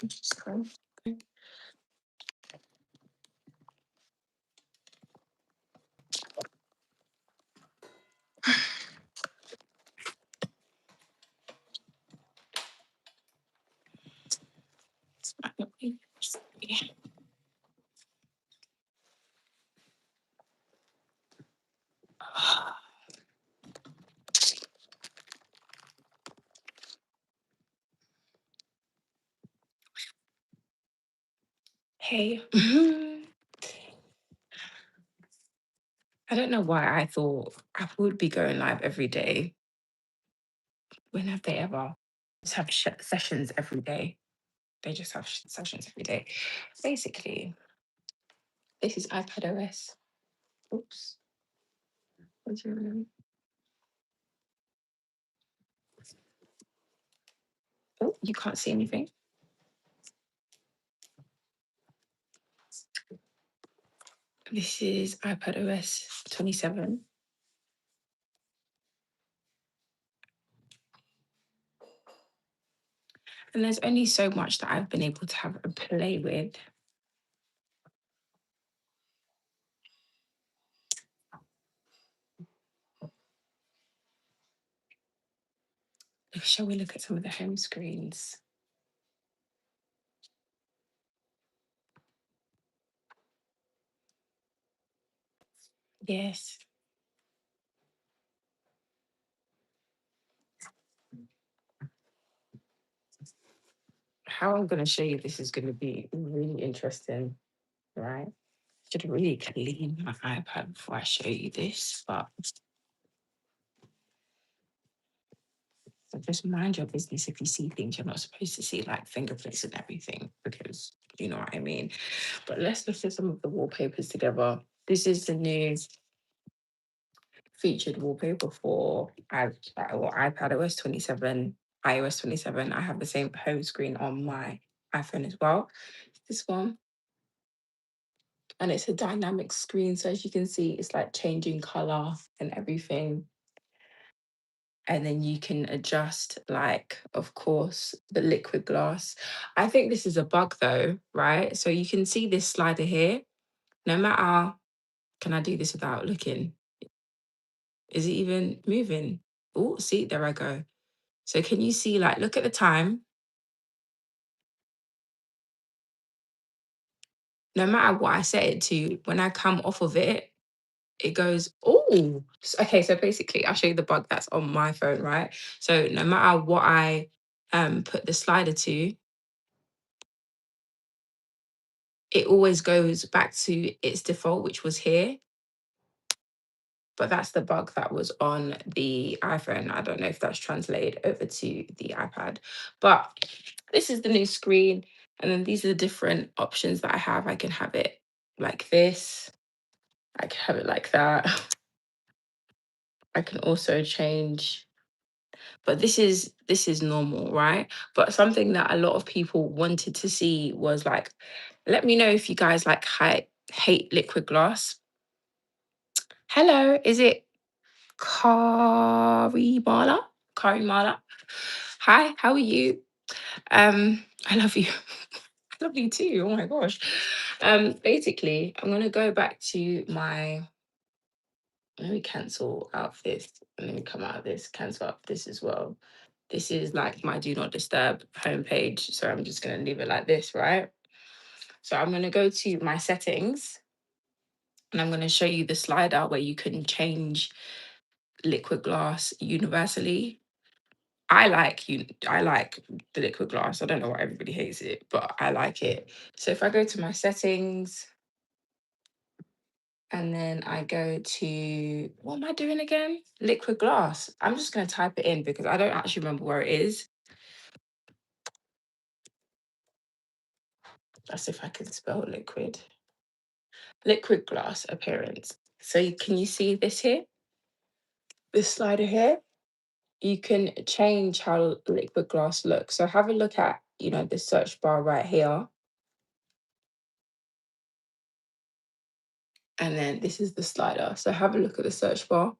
Just go. Hey. I don't know why I thought Apple would be going live every day. When have they ever? Just have sessions every day. They just have sessions every day. Basically, this is iPadOS. Oops. What's your name? Oh, you can't see anything. This is iPadOS 27. And there's only so much that I've been able to have a play with. Shall we look at some of the home screens? Yes. How I'm going to show you this is going to be really interesting, right? Should really clean my iPad before I show you this, but so just mind your business if you see things you're not supposed to see, like fingerprints and everything, because you know what I mean. But let's look at some of the wallpapers together. This is the new featured wallpaper for iPadOS 27, iOS 27. I have the same home screen on my iPhone as well. This one. And it's a dynamic screen. So as you can see, it's like changing color and everything. And then you can adjust, like, of course, the liquid glass. I think this is a bug though, right? So you can see this slider here. No matter, can I do this without looking? Is it even moving? Oh, see, there I go. So can you see, like, look at the time. No matter what I set it to, when I come off of it, it goes, oh, okay. So basically, I'll show you the bug that's on my phone, right? So no matter what I put the slider to, it always goes back to its default, which was here. But that's the bug that was on the iPhone. I don't know if that's translated over to the iPad. But this is the new screen. And then these are the different options that I have. I can have it like this. I can have it like that. I can also change, but this is normal, right? But something that a lot of people wanted to see was like, let me know if you guys like hate liquid glass. Hello, is it Karimala? Karimala. Hi, how are you? I love you. I love you too. Oh my gosh. Basically, I'm gonna go back to my, let me cancel out this and let me come out of this, cancel out this as well. This is like my do not disturb homepage. So I'm just going to leave it like this, right? So I'm going to go to my settings and I'm going to show you the slider where you can change liquid glass universally. I like the liquid glass. I don't know why everybody hates it, but I like it. So if I go to my settings and then I go to, what am I doing again? Liquid glass. I'm just going to type it in because I don't actually remember where it is. That's if I can spell liquid. Liquid glass appearance. So can you see this here? This slider here? You can change how liquid glass looks. So have a look at, the search bar right here. And then this is the slider. So have a look at the search bar.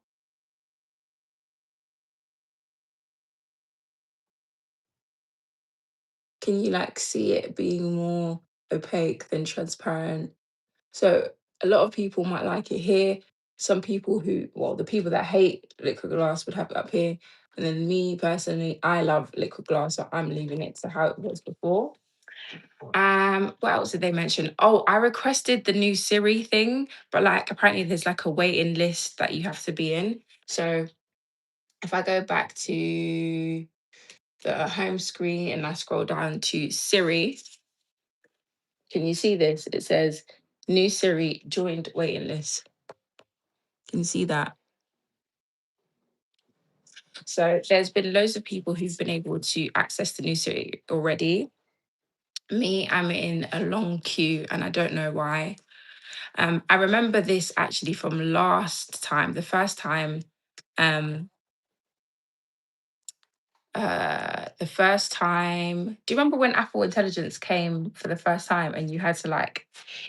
Can you like see it being more opaque than transparent? So a lot of people might like it here. Some people who, well, the people that hate liquid glass would have it up here. And then me personally, I love liquid glass, so I'm leaving it to how it was before. What else did they mention? Oh, I requested the new Siri thing, but like apparently there's like a waiting list that you have to be in. So if I go back to the home screen and I scroll down to Siri, can you see this? It says new Siri joined waiting list. Can you see that? So there's been loads of people who've been able to access the new Siri already. Me, I'm in a long queue and I don't know why. I remember this actually from last time, the first time, um, do you remember when Apple Intelligence came for the first time and you had to like,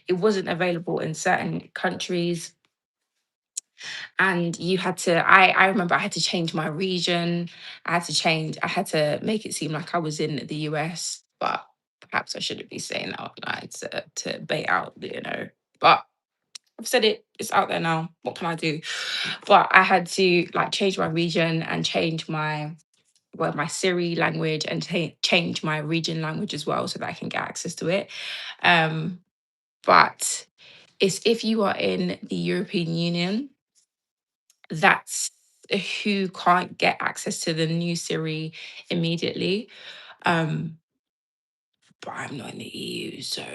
it wasn't available in certain countries and you had to, I remember I had to change my region. I had to make it seem like I was in the US, but perhaps I shouldn't be saying that out loud to bait out, but I've said it, it's out there now. What can I do? But I had to like change my region and change my Siri language and change my region language as well so that I can get access to it. Um, but it's if you are in the European Union, that's who can't get access to the new Siri immediately. Um, but I'm not in the EU, so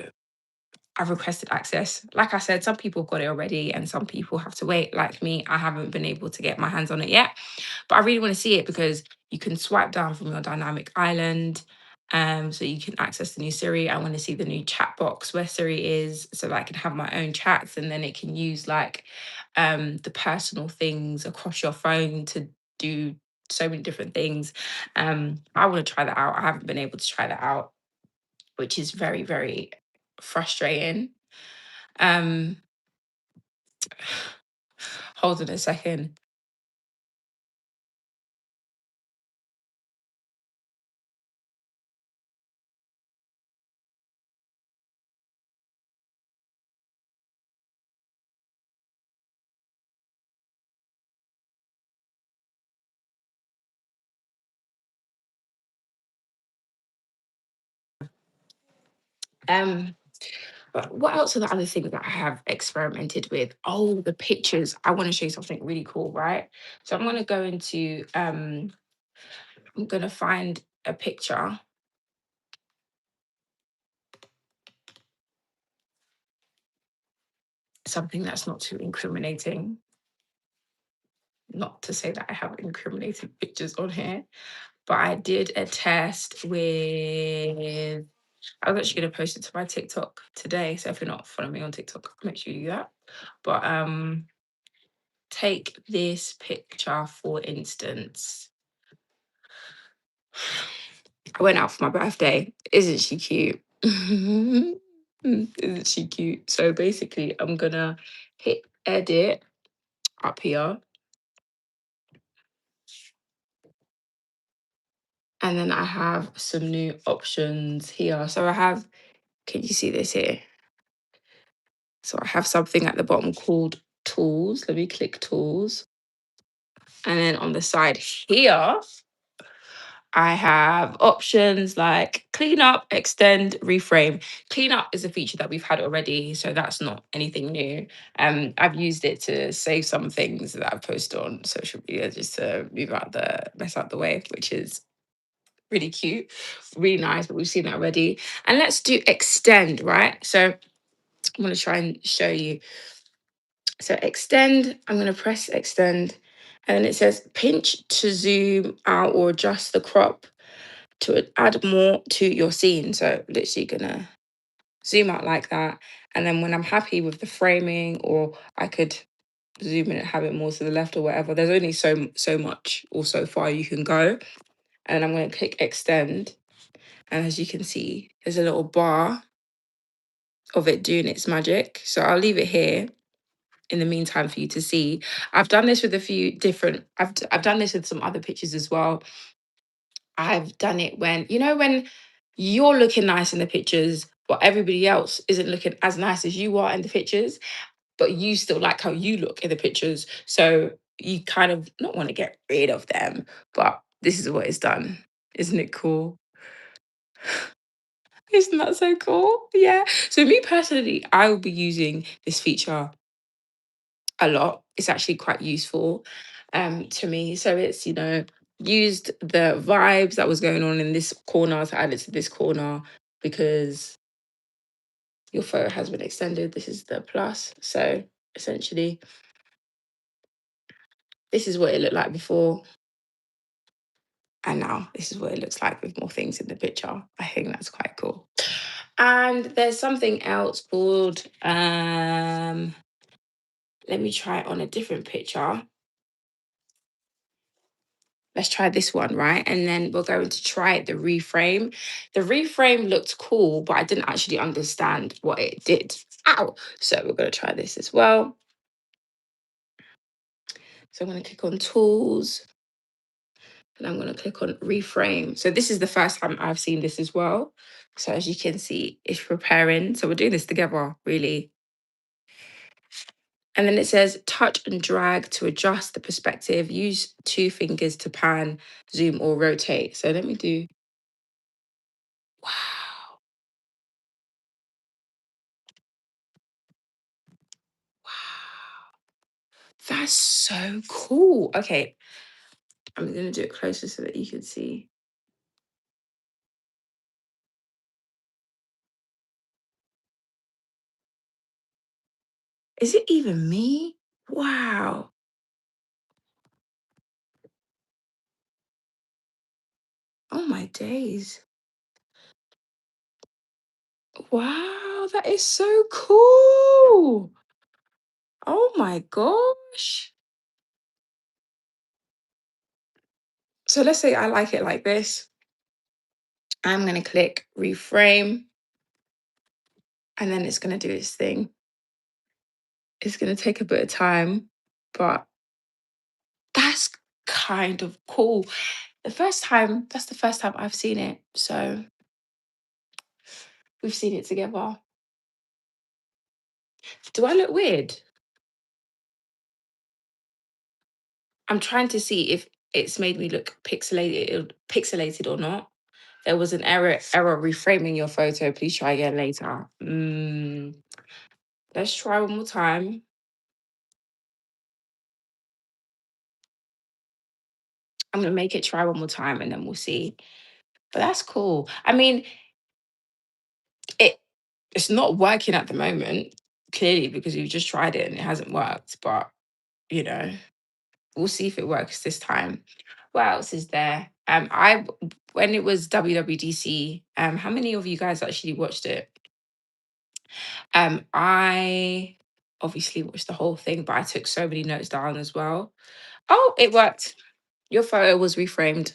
I've requested access. Like I said, some people got it already and some people have to wait. Like me, I haven't been able to get my hands on it yet. But I really want to see it because you can swipe down from your dynamic island. So you can access the new Siri. I want to see the new chat box where Siri is so that I can have my own chats and then it can use like the personal things across your phone to do so many different things. I want to try that out. I haven't been able to try that out, which is very, very frustrating. Um, hold on a second. Um, but what else are the other things that I have experimented with? Oh, the pictures. I want to show you something really cool, right? So I'm gonna go into I'm gonna find a picture. Something that's not too incriminating. Not to say that I have incriminating pictures on here, but I did a test with I was actually gonna post it to my TikTok today. So if you're not following me on TikTok, make sure you do that. But take this picture for instance. I went out for my birthday. Isn't she cute? Isn't she cute? So basically, I'm gonna hit edit up here. And then I have some new options here. So I have, can you see this here? So I have something at the bottom called tools. Let me click tools. And then on the side here, I have options like clean up, extend, reframe. Clean up is a feature that we've had already, so that's not anything new. I've used it to save some things that I've posted on social media just to move out the mess out the way, which is really cute, really nice, but we've seen that already. And let's do extend, right? So I'm gonna try and show you. So extend, I'm gonna press extend, and then it says pinch to zoom out or adjust the crop to add more to your scene. So literally gonna zoom out like that. And then when I'm happy with the framing, or I could zoom in and have it more to the left or whatever, there's only so much or so far you can go. And I'm gonna click extend. And as you can see, there's a little bar of it doing its magic. So I'll leave it here in the meantime for you to see. I've done this with a few different, I've done this with some other pictures as well. I've done it when, you're looking nice in the pictures, but everybody else isn't looking as nice as you are in the pictures, but you still like how you look in the pictures. So you kind of not want to get rid of them, but this is what it's done. Isn't it cool? Isn't that so cool? Yeah. So me personally, I will be using this feature a lot. It's actually quite useful to me. So it's, used the vibes that was going on in this corner to add it to this corner because your photo has been extended. This is the plus. So essentially, this is what it looked like before. And now this is what it looks like with more things in the picture. I think that's quite cool. And there's something else called, let me try it on a different picture. Let's try this one, right? And then we're going to try the reframe. The reframe looked cool, but I didn't actually understand what it did. Ow! So we're going to try this as well. So I'm going to click on tools and I'm going to click on reframe. So this is the first time I've seen this as well. So as you can see, it's preparing. So we're doing this together, really. And then it says touch and drag to adjust the perspective. Use 2 fingers to pan, zoom, or rotate. So let me do. Wow. Wow. That's so cool. Okay. I'm going to do it closer so that you can see. Is it even me? Wow. Oh my days. Wow, that is so cool. Oh my gosh. So let's say I like it like this. I'm going to click reframe and then it's going to do its thing. It's going to take a bit of time, but that's kind of cool. That's the first time I've seen it. So we've seen it together. Do I look weird? I'm trying to see if it's made me look pixelated or not. There was an error reframing your photo. Please try again later. Let's try one more time. I'm gonna make it try one more time and then we'll see. But that's cool. I mean, it it's not working at the moment, clearly, because you've just tried it and it hasn't worked. But you know, we'll see if it works this time. What else is there? I when it was WWDC, how many of you guys actually watched it? I obviously watched the whole thing, but I took so many notes down as well. Oh, it worked. Your photo was reframed.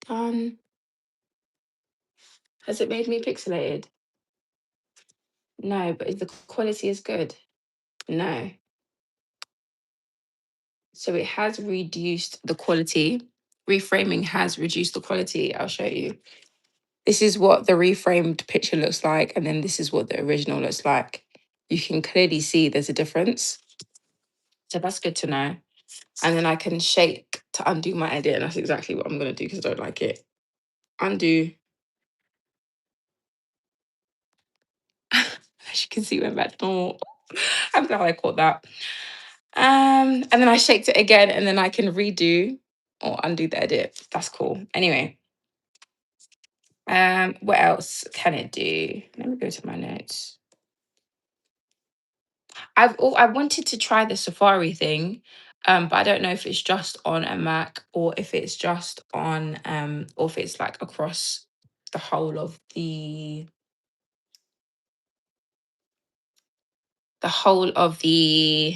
Done. Has it made me pixelated? No, but is the quality is good? No. So it has reduced the quality. Reframing has reduced the quality. I'll show you. This is what the reframed picture looks like, and then this is what the original looks like. You can clearly see there's a difference. So that's good to know. And then I can shake to undo my edit, and that's exactly what I'm going to do because I don't like it. Undo. As you can see, went back to normal. I'm glad I caught that. And then I shaked it again, and then I can redo or undo the edit. That's cool. Anyway, what else can it do? Let me go to my notes. I wanted to try the Safari thing, but I don't know if it's just on a Mac or if it's just on or if it's like across the whole of the whole of the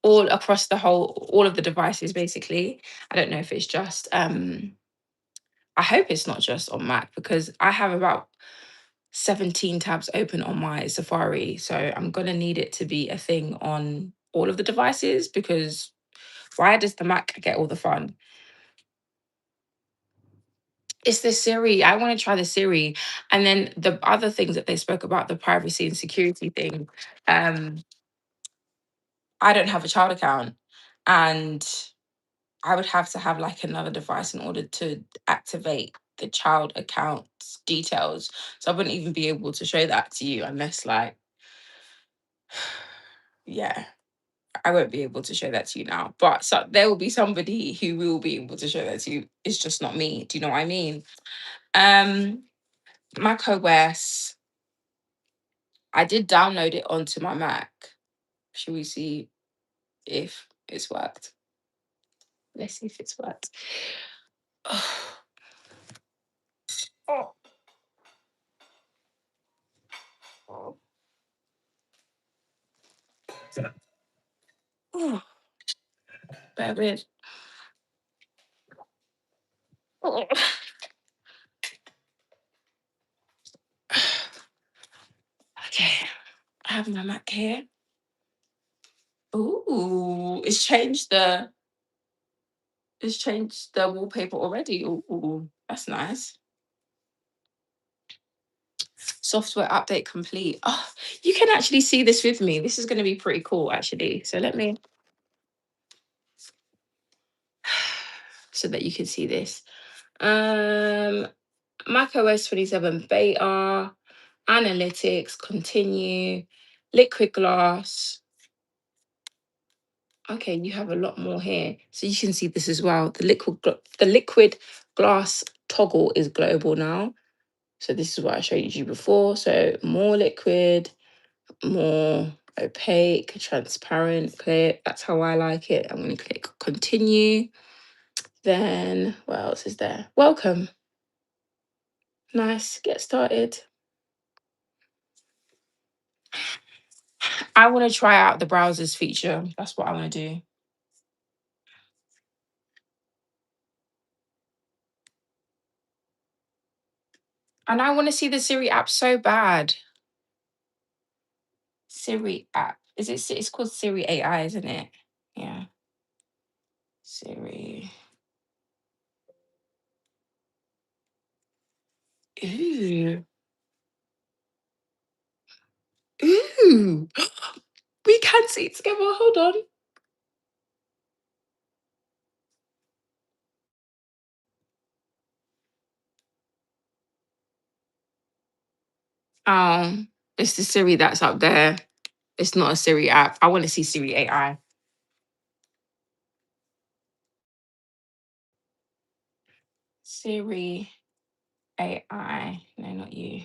all across the whole all of the devices basically. I don't know if it's just I hope it's not just on Mac because I have about 17 tabs open on my Safari. So I'm gonna need it to be a thing on all of the devices because Why does the Mac get all the fun? It's the Siri. I want to try the Siri. And then the other things that they spoke about, the privacy and security thing. Um, I don't have a child account. And I would have to have like another device in order to activate the child account details. So I wouldn't even be able to show that to you unless like, yeah, I won't be able to show that to you now. But so there will be somebody who will be able to show that to you. It's just not me. Do you know what I mean? Um, Mac OS, I did download it onto my Mac. Should we see if it's worked? Let's see if it's worked. Oh, oh, oh, bear with. Oh. Okay, I have my Mac here. Ooh, it's changed the wallpaper already. Ooh, that's nice. Software update complete. Oh, you can actually see this with me. This is going to be pretty cool, actually. So let me, so that you can see this. Mac OS 27 beta, analytics, continue, liquid glass. Okay, you have a lot more here. So you can see this as well. The liquid glass toggle is global now. So this is what I showed you before. So more liquid, more opaque, transparent, clear. That's how I like it. I'm going to click continue. Then what else is there? Welcome. Nice. Get started. I want to try out the browsers feature. That's what I want to do. And I want to see the Siri app so bad. Siri app. It's called Siri AI, isn't it? Yeah. Siri. Ooh. Ooh. We can see it together. Hold on. Um, it's the Siri that's up there. It's not a Siri app. I want to see Siri AI. Siri AI. No, not you.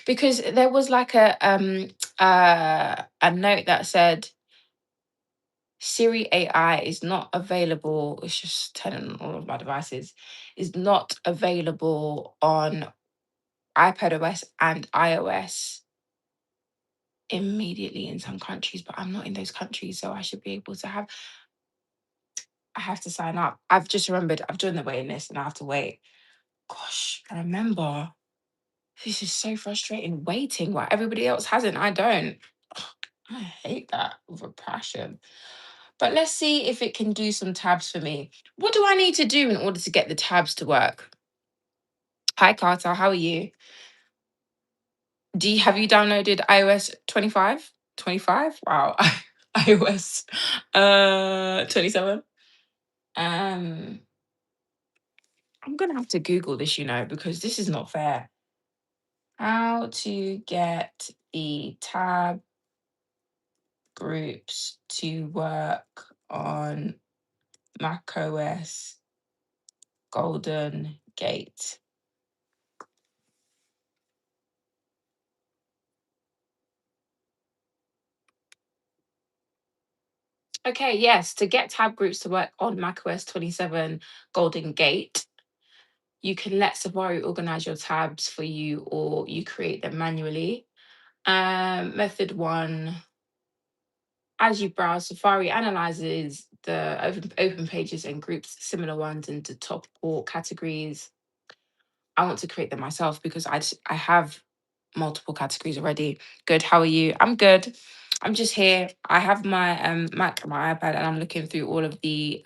Because there was like a note that said Siri AI is not available. It's just telling on all of my devices. Is not available on iPadOS and iOS immediately in some countries, but I'm not in those countries, so I should be able to have. I have to sign up. I've just remembered I've joined the waiting list and I have to wait. Gosh, I remember. This is so frustrating. Waiting while everybody else hasn't. I don't. Ugh, I hate that with a passion. But let's see if it can do some tabs for me. What do I need to do in order to get the tabs to work? Hi Carter, how are you? Have you downloaded iOS 25? 25? Wow. iOS 27. Um I'm gonna have to Google this, because this is not fair. How to get the tab groups to work on macOS Golden Gate. Okay, yes, to get tab groups to work on macOS 27 Golden Gate, you can let Safari organize your tabs for you or you create them manually. Method one, as you browse, Safari analyzes the open pages and groups similar ones into top four categories. I want to create them myself because I have multiple categories already. Good. How are you? I'm good. I'm just here. I have my Mac and my iPad, and I'm looking through all of the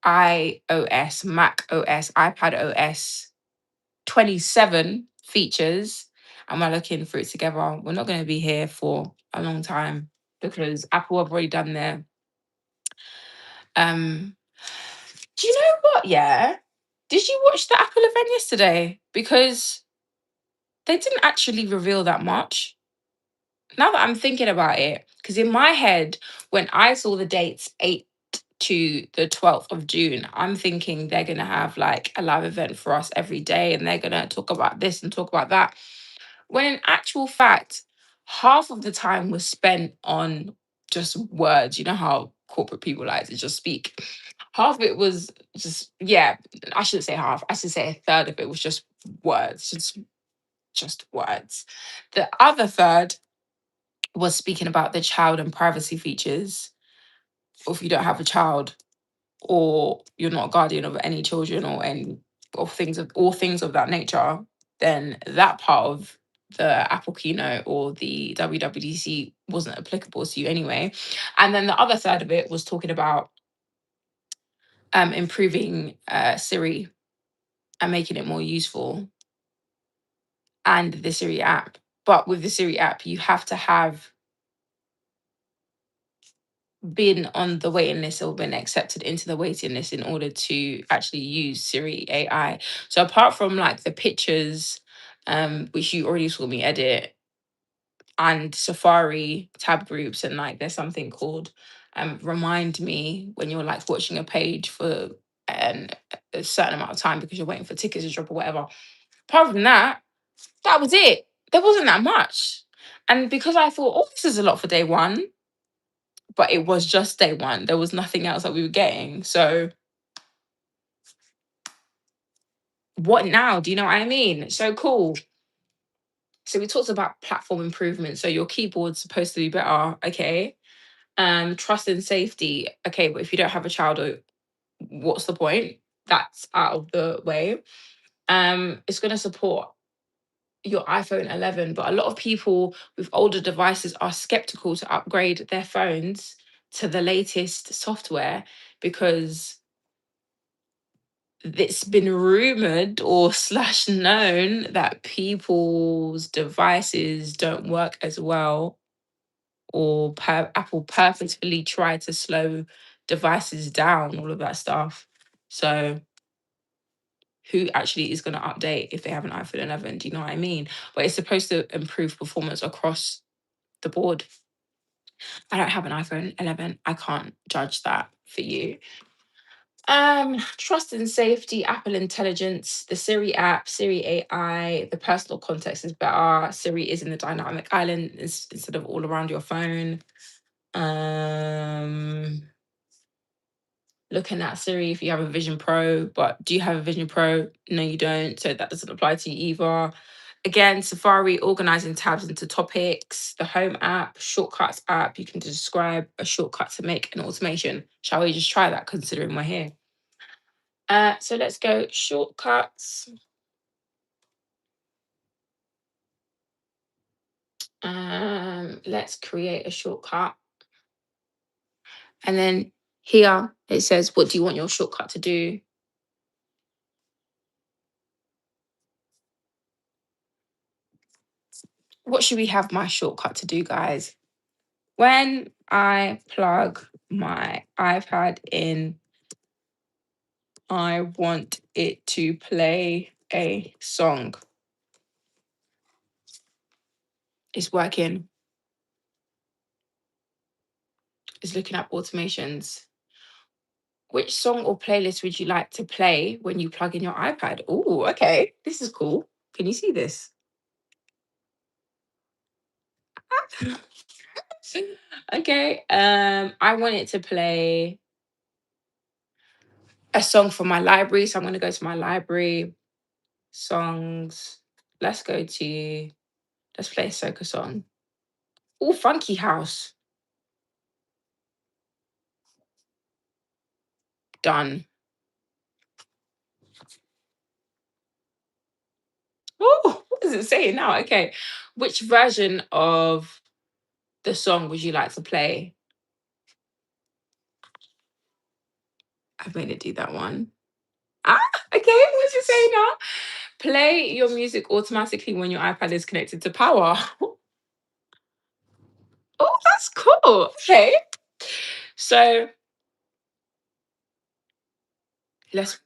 iOS, Mac OS, iPad OS 27 features, and we're looking through it together. We're not going to be here for a long time because Apple have already done their. Um, do you know what? Yeah, did you watch the Apple event yesterday? Because they didn't actually reveal that much. Now that I'm thinking about it, because in my head, when I saw the dates 8 to the 12th of June, I'm thinking they're going to have like a live event for us every day and they're going to talk about this and talk about that. When in actual fact, half of the time was spent on just words. You know how corporate people like to just speak. Half of it was just, yeah, I shouldn't say half. I should say a third of it was just words, just words. The other third was speaking about the child and privacy features. Or if you don't have a child, or you're not a guardian of any children or any or things of all things of that nature, then that part of the Apple keynote or the WWDC wasn't applicable to you anyway. And then the other side of it was talking about improving Siri and making it more useful and the Siri app. But with the Siri app, you have to have been on the waiting list or been accepted into the waiting list in order to actually use Siri AI. So apart from like the pictures, which you already saw me edit, and Safari tab groups, and like there's something called remind me when you're like watching a page for an, a certain amount of time because you're waiting for tickets to drop or whatever. Apart from that, that was it. There wasn't that much. And because I thought, oh, this is a lot for day one, but it was just day one. There was nothing else that we were getting. So what now? Do you know what I mean? So cool. So we talked about platform improvement. So your keyboard's supposed to be better. Okay. Trust and safety. Okay, but if you don't have a child, what's the point? That's out of the way. It's going to support your iPhone 11, but a lot of people with older devices are skeptical to upgrade their phones to the latest software because it's been rumored or slash known that people's devices don't work as well, or Apple purposefully try to slow devices down, all of that stuff. So who actually is going to update if they have an iPhone 11? Do you know what I mean? But it's supposed to improve performance across the board. I don't have an iPhone 11. I can't judge that for you. Trust and safety, Apple Intelligence, the Siri app, Siri AI, the personal context is better. Siri is in the dynamic island instead of all around your phone. Um, Looking at Siri if you have a Vision Pro, but do you have a Vision Pro? No, you don't. So that doesn't apply to you either. Again, Safari organizing tabs into topics, the Home app, Shortcuts app. You can describe a shortcut to make an automation. Shall we just try that considering we're here? So let's go shortcuts. Let's create a shortcut. And then here it says, what do you want your shortcut to do? What should we have my shortcut to do, guys? When I plug my iPad in, I want it to play a song. It's working. It's looking up automations. Which song or playlist would you like to play when you plug in your iPad? Oh, okay. This is cool. Can you see this? Okay. I want it to play a song from my library. So I'm gonna go to my library songs. Let's go to let's play a soca song. Oh, Funky House. Done. Oh, what does it say now? Okay. Which version of the song would you like to play? I've made it do that one. Ah, okay. What's it say now? Play your music automatically when your iPad is connected to power. Oh, that's cool. Okay. So let's.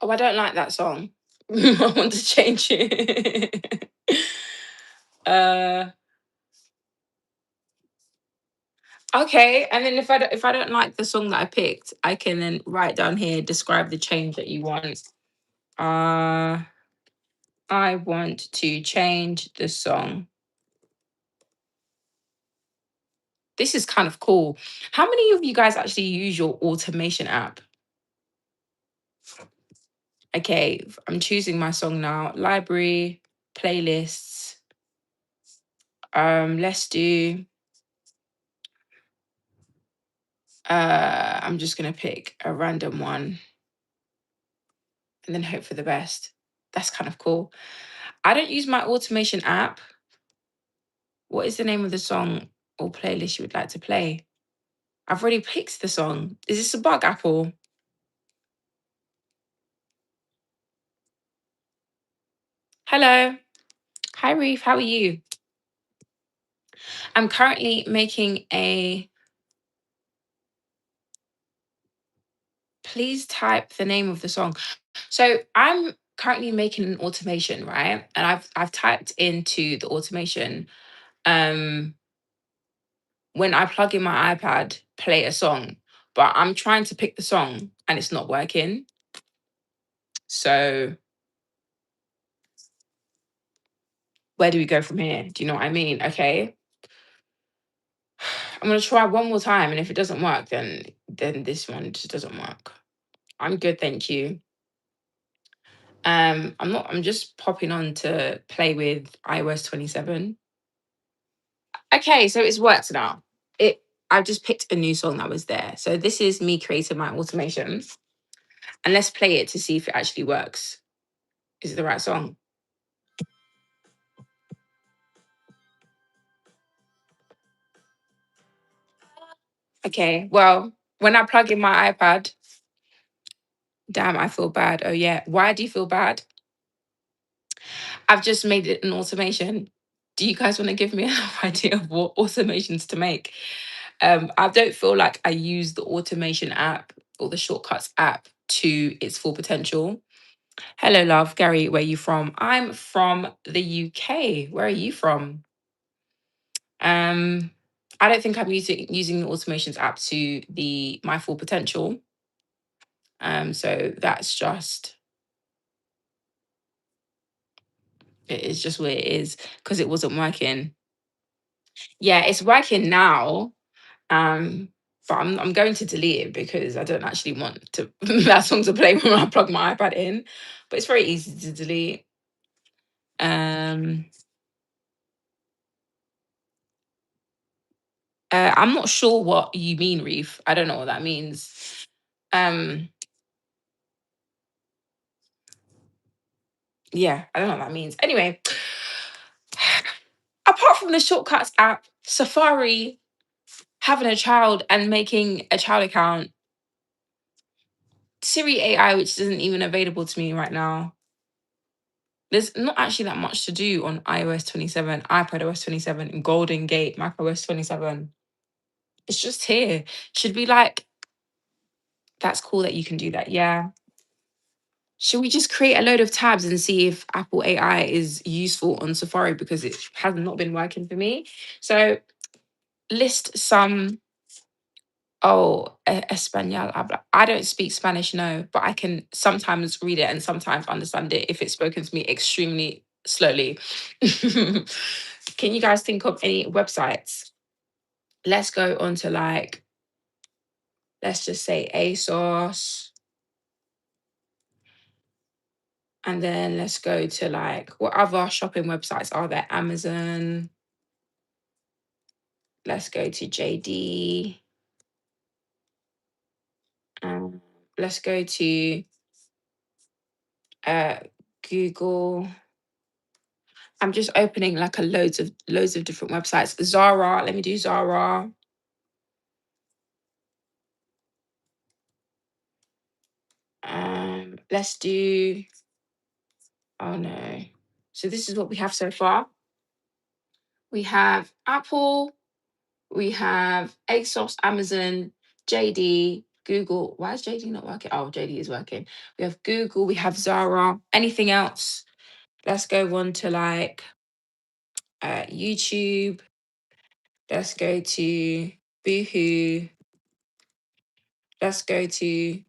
Oh, I don't like that song. I want to change it. uh, okay. And then if I don't like the song that I picked, I can then write down here, describe the change that you want. Uh, I want to change the song. This is kind of cool. How many of you guys actually use your automation app? Okay, I'm choosing my song now. Library, playlists. Let's do I'm just gonna pick a random one and then hope for the best. That's kind of cool. I don't use my automation app. What is the name of the song or playlist you would like to play? I've already picked the song. Is this a bug, Apple? Hello. Hi, Reef. How are you? I'm currently making a. Please type the name of the song. So I'm currently making an automation, right? And I've typed into the automation. Um, when I plug in my iPad, play a song, but I'm trying to pick the song and it's not working. So where do we go from here? Do you know what I mean? Okay. I'm gonna try one more time, and if it doesn't work, then this one just doesn't work. I'm good, thank you. I'm just popping on to play with iOS 27. Okay, so it's worked now. I've just picked a new song that was there. So this is me creating my automation. And let's play it to see if it actually works. Is it the right song? Okay, well, when I plug in my iPad, damn, I feel bad. Oh yeah. Why do you feel bad? I've just made it an automation. Do you guys want to give me an idea of what automations to make? I don't feel like I use the automation app or the shortcuts app to its full potential. Hello, love. Gary, where are you from? I'm from the UK. Where are you from? Um, I don't think I'm using the automations app to the my full potential. So that's just it is just what it is because it wasn't working. Yeah, it's working now. But I'm going to delete it because I don't actually want to that song to play when I plug my iPad in. But it's very easy to delete. Um, I'm not sure what you mean, Reef. I don't know what that means. Um, yeah, I don't know what that means. Anyway, apart from the shortcuts app, Safari, having a child and making a child account, Siri AI, which isn't even available to me right now. There's not actually that much to do on iOS 27, iPadOS 27, and Golden Gate, macOS 27. It's just here. Should we like, that's cool that you can do that. Yeah. Should we just create a load of tabs and see if Apple AI is useful on Safari because it has not been working for me? So list some. Oh, Espanol habla. I don't speak Spanish, no, but I can sometimes read it and sometimes understand it if it's spoken to me extremely slowly. Can you guys think of any websites? Let's go on to like, let's just say ASOS. And then let's go to like, what other shopping websites are there? Amazon. Let's go to JD. Let's go to Google. I'm just opening like loads of different websites. Zara, let me do Zara. Let's do, oh no. So this is what we have so far. We have Apple, we have ASOS, Amazon, JD, Google. Why is JD not working? Oh, JD is working. We have Google, we have Zara. Anything else? Let's go on to like YouTube. Let's go to Boohoo. Let's go to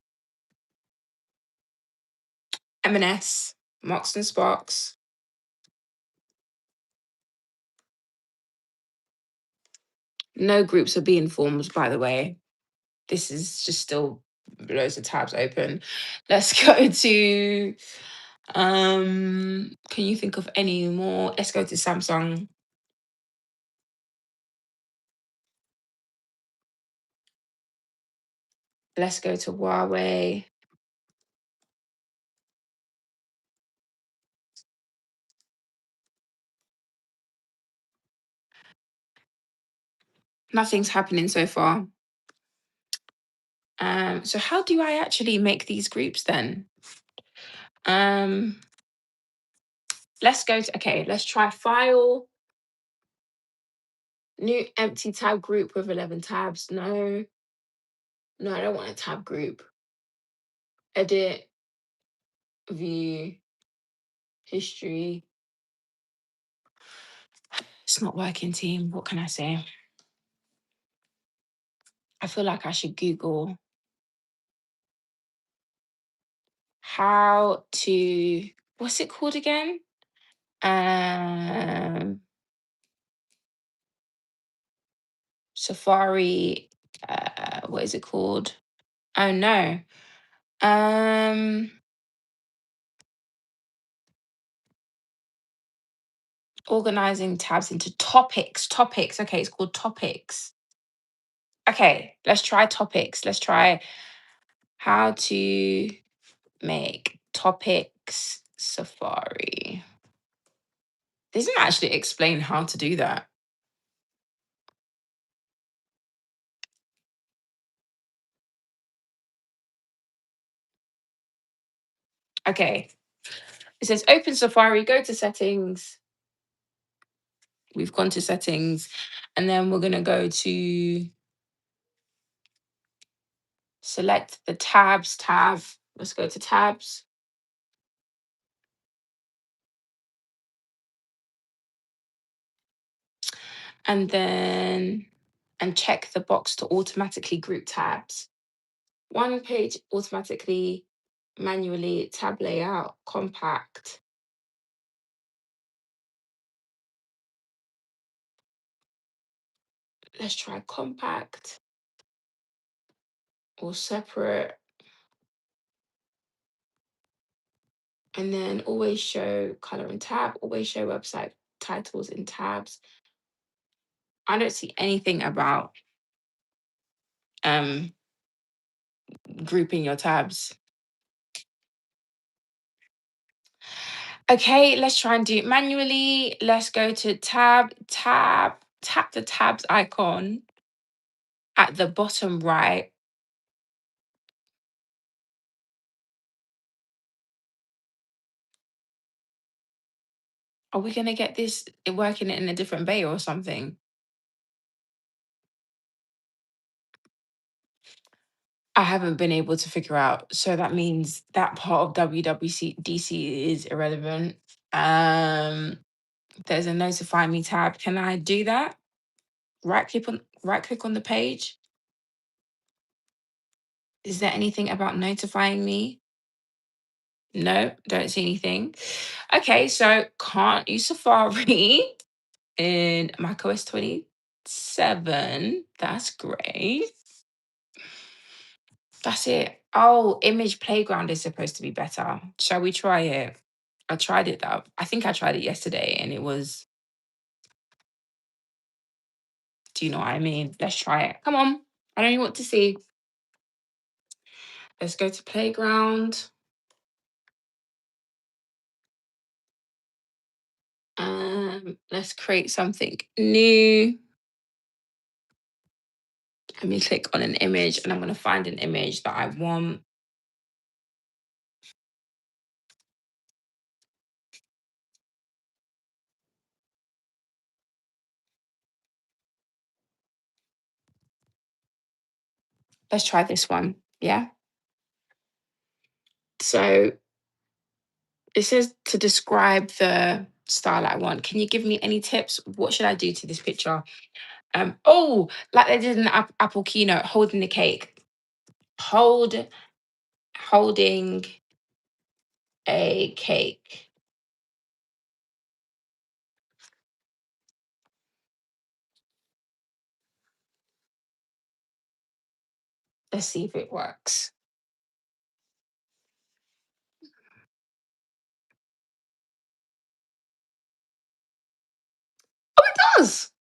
M&S, Marks and Sparks. No groups are being formed, by the way. This is just still loads of tabs open. Let's go to can you think of any more? Let's go to Samsung. Let's go to Huawei. Nothing's happening so far. So how do I actually make these groups then? Let's go to, okay, let's try file. New empty tab group with 11 tabs. No, I don't want a tab group. Edit, view, history. It's not working, team. What can I say? I feel like I should Google how to, what's it called again? Safari, what is it called? Oh no. Organizing tabs into topics. Topics. Okay, it's called topics. Okay, let's try topics. Let's try how to make topics Safari. This doesn't actually explain how to do that. Okay. It says open Safari, go to settings. We've gone to settings, and then we're going to go to select the tabs tab. Let's go to tabs. And then, and check the box to automatically group tabs. One page automatically, manually, tab layout, compact. Let's try compact or separate. And then always show color in tab, always show website titles in tabs. I don't see anything about grouping your tabs. Okay, let's try and do it manually. Let's go to tap the tabs icon at the bottom right. Are we going to get this working in a different bay or something? I haven't been able to figure out. So that means that part of WWDC is irrelevant. There's a notify me tab. Can I do that? Right click on the page. Is there anything about notifying me? No, don't see anything. Okay, so can't use Safari in macOS 27. That's great. That's it. Oh, image playground is supposed to be better. Shall we try it? I tried it though. I think I tried it yesterday and it was, do you know what I mean? Let's try it. Come on. I don't know what to see. Let's go to playground. Let's create something new. Let me click on an image and I'm going to find an image that I want. Let's try this one. Yeah. So it says to describe the style I want. Can you give me any tips? What should I do to this picture? Oh, like they did in the Apple keynote, holding the cake. Holding a cake. Let's see if it works. Oh, it does.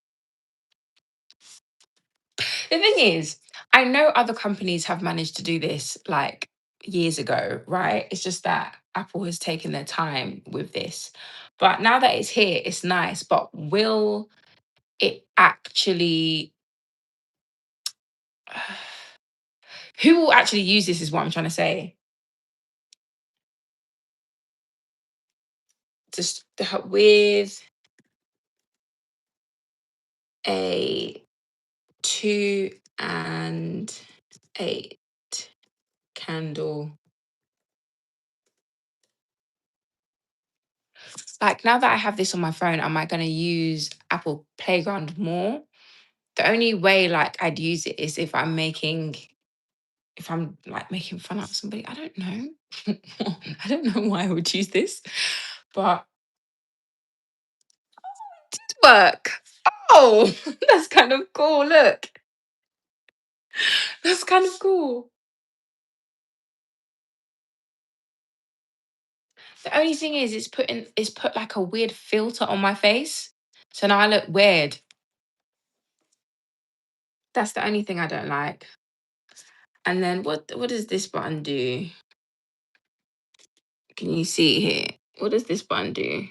The thing is, I know other companies have managed to do this like years ago, right? It's just that Apple has taken their time with this. But now that it's here, it's nice. But will it actually, who will actually use this is what I'm trying to say. Just with a 2 and 8 candle. Like now that I have this on my phone, am I going to use Apple Playground more? The only way like I'd use it is if I'm like making fun of somebody. I don't know. I don't know why I would choose this, but it work. Oh, that's kind of cool. Look, that's kind of cool. The only thing is, it's put like a weird filter on my face, so now I look weird. That's the only thing I don't like. And then what does this button do? Can you see here? What does this button do?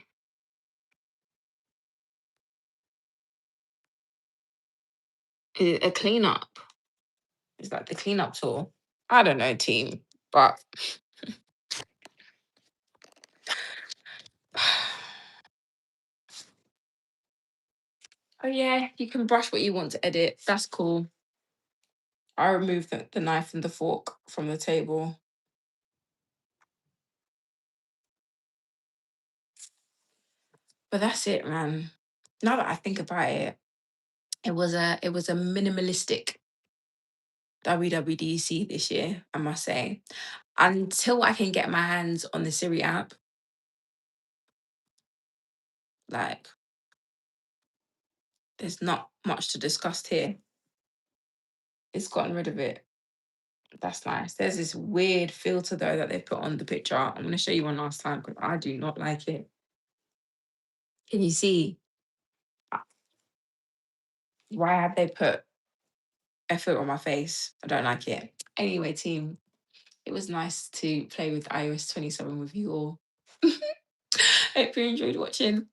Is it a cleanup? Is that the cleanup tool? I don't know, team, but oh yeah, you can brush what you want to edit. That's cool. I removed the knife and the fork from the table. But that's it, man. Now that I think about it, it was a minimalistic WWDC this year, I must say. Until I can get my hands on the Siri app, like there's not much to discuss here. It's gotten rid of it. That's nice. There's this weird filter though that they put on the picture. I'm going to show you one last time because I do not like it. Can you see? Uh, Why have they put a filter on my face? I don't like it. Anyway, team, it was nice to play with iOS 27 with you all. Hope you enjoyed watching.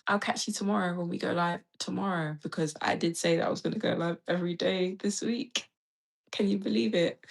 I'll catch you tomorrow when we go live tomorrow because I did say that I was going to go live every day this week. Can you believe it?